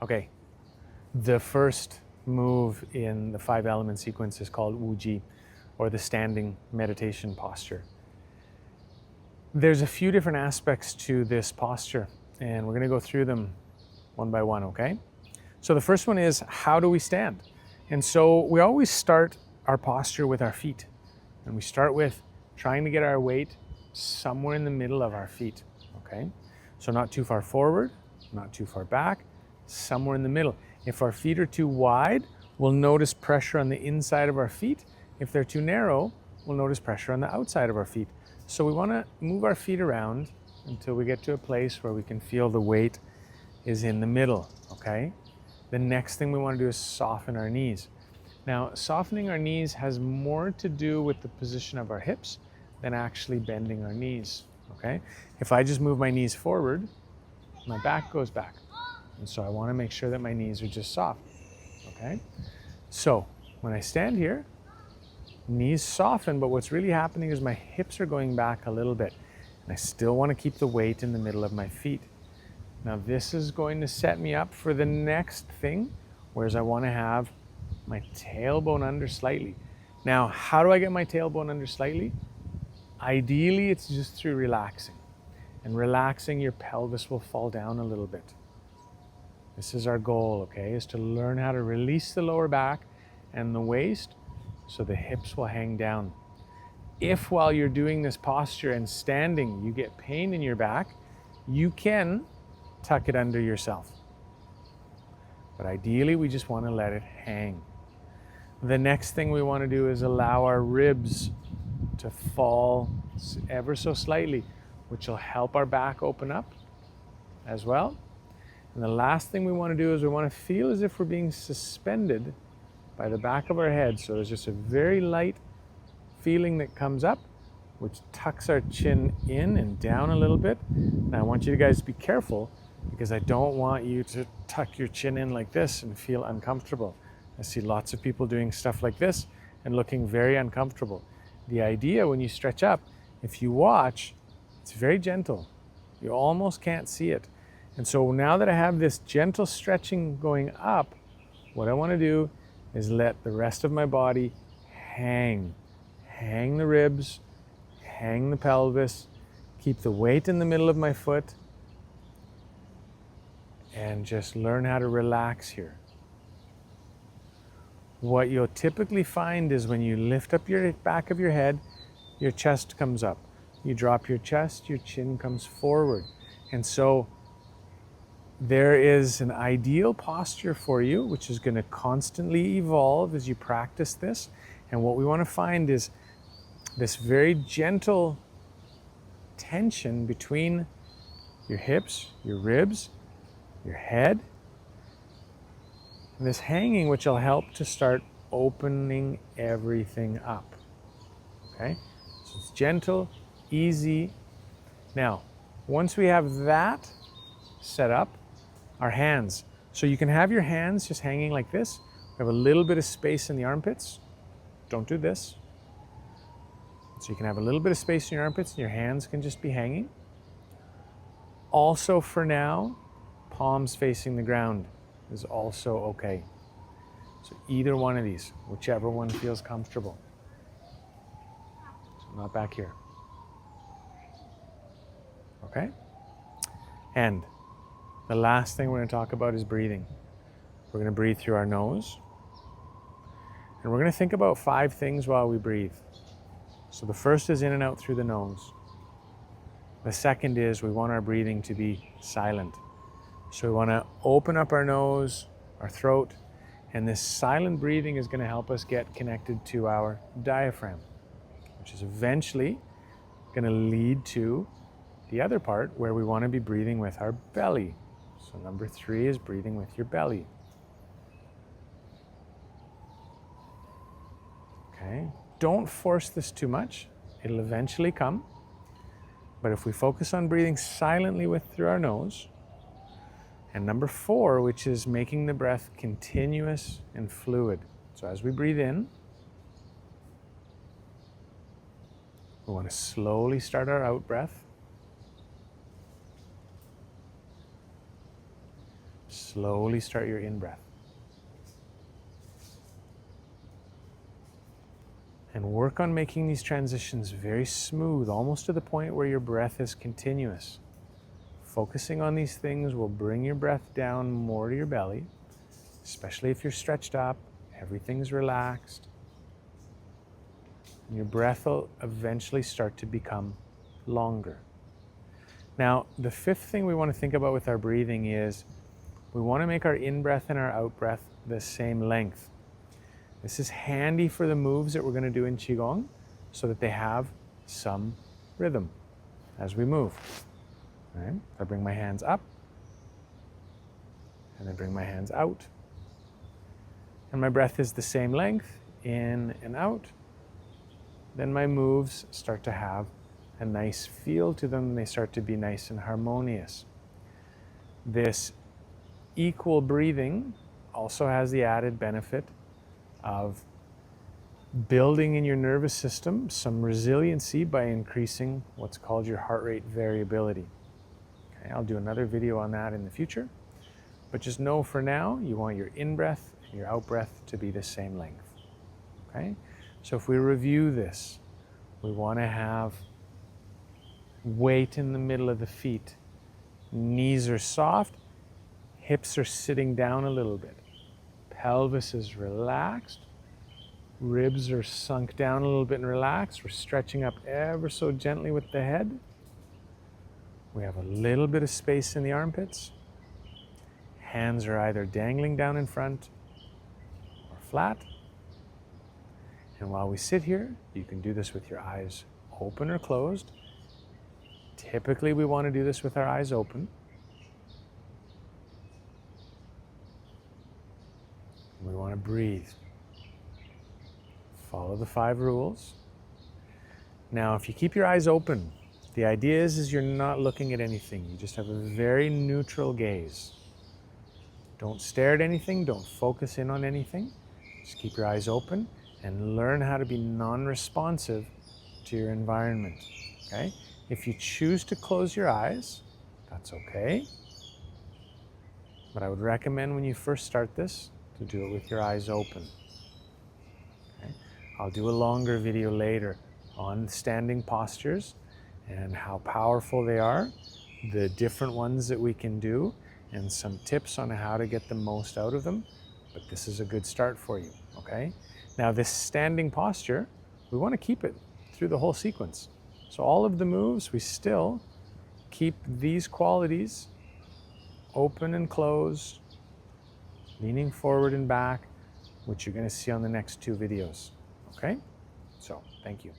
Okay, the first move in the 5 element sequence is called Wuji, or the standing meditation posture. There's a few different aspects to this posture, and we're going to go through them one by one, okay? So the first one is, how do we stand? And so we always start our posture with our feet, and we start with trying to get our weight somewhere in the middle of our feet, okay? So not too far forward, not too far back, somewhere in the middle. If our feet are too wide, we'll notice pressure on the inside of our feet. If they're too narrow, we'll notice pressure on the outside of our feet. So we want to move our feet around until we get to a place where we can feel the weight is in the middle, okay? The next thing we want to do is soften our knees. Now, softening our knees has more to do with the position of our hips than actually bending our knees, okay? If I just move my knees forward, my back goes back. And so I want to make sure that my knees are just soft, okay? So when I stand here, knees soften, but what's really happening is my hips are going back a little bit. And I still want to keep the weight in the middle of my feet. Now this is going to set me up for the next thing, whereas I want to have my tailbone under slightly. Now, how do I get my tailbone under slightly? Ideally, it's just through relaxing. And relaxing, your pelvis will fall down a little bit. This is our goal, okay, is to learn how to release the lower back and the waist so the hips will hang down. If while you're doing this posture and standing, you get pain in your back, you can tuck it under yourself. But ideally, we just want to let it hang. The next thing we want to do is allow our ribs to fall ever so slightly, which will help our back open up as well. And the last thing we want to do is we want to feel as if we're being suspended by the back of our head. So there's just a very light feeling that comes up, which tucks our chin in and down a little bit. Now I want you guys to be careful, because I don't want you to tuck your chin in like this and feel uncomfortable. I see lots of people doing stuff like this and looking very uncomfortable. The idea when you stretch up, if you watch, it's very gentle. You almost can't see it. And so now that I have this gentle stretching going up, what I want to do is let the rest of my body hang. Hang the ribs, hang the pelvis, keep the weight in the middle of my foot, and just learn how to relax here. What you'll typically find is when you lift up your back of your head, your chest comes up. You drop your chest, your chin comes forward. And so there is an ideal posture for you, which is going to constantly evolve as you practice this. And what we want to find is this very gentle tension between your hips, your ribs, your head, and this hanging, which will help to start opening everything up. Okay? So it's gentle, easy. Now, once we have that set up, our hands. So you can have your hands just hanging like this. We have a little bit of space in the armpits. Don't do this. So you can have a little bit of space in your armpits and your hands can just be hanging. Also for now, palms facing the ground is also okay. So either one of these, whichever one feels comfortable. So not back here. Okay? And the last thing we're going to talk about is breathing. We're going to breathe through our nose. And we're going to think about 5 things while we breathe. So the first is in and out through the nose. The second is we want our breathing to be silent. So we want to open up our nose, our throat, and this silent breathing is going to help us get connected to our diaphragm, which is eventually going to lead to the other part where we want to be breathing with our belly. So number 3 is breathing with your belly. Okay, don't force this too much. It'll eventually come. But if we focus on breathing silently through our nose, and number 4, which is making the breath continuous and fluid. So as we breathe in, we want to slowly start our out breath. slowly start your in-breath. And work on making these transitions very smooth, almost to the point where your breath is continuous. Focusing on these things will bring your breath down more to your belly, especially if you're stretched up, everything's relaxed. And your breath will eventually start to become longer. Now, the fifth thing we want to think about with our breathing is we want to make our in-breath and our out-breath the same length. This is handy for the moves that we're going to do in Qigong so that they have some rhythm as we move. Right? I bring my hands up and then bring my hands out. And my breath is the same length, in and out. Then my moves start to have a nice feel to them. They start to be nice and harmonious. This equal breathing also has the added benefit of building in your nervous system some resiliency by increasing what's called your heart rate variability. Okay, I'll do another video on that in the future, but just know for now you want your in-breath and your out-breath to be the same length. Okay, so if we review this, we want to have weight in the middle of the feet. Knees are soft, hips are sitting down a little bit. Pelvis is relaxed, ribs are sunk down a little bit and relaxed. We're stretching up ever so gently with the head. We have a little bit of space in the armpits. Hands are either dangling down in front or flat. And while we sit here, you can do this with your eyes open or closed. Typically, we want to do this with our eyes open. We want to breathe. Follow the 5 rules. Now, if you keep your eyes open, the idea is you're not looking at anything. You just have a very neutral gaze. Don't stare at anything. Don't focus in on anything. Just keep your eyes open and learn how to be non-responsive to your environment. Okay? If you choose to close your eyes, that's okay. But I would recommend when you first start this, to do it with your eyes open. Okay? I'll do a longer video later on standing postures and how powerful they are, the different ones that we can do, and some tips on how to get the most out of them. But this is a good start for you, okay? Now this standing posture, we want to keep it through the whole sequence. So all of the moves, we still keep these qualities open and closed, leaning forward and back, which you're going to see on the next 2 videos. Okay? So, thank you.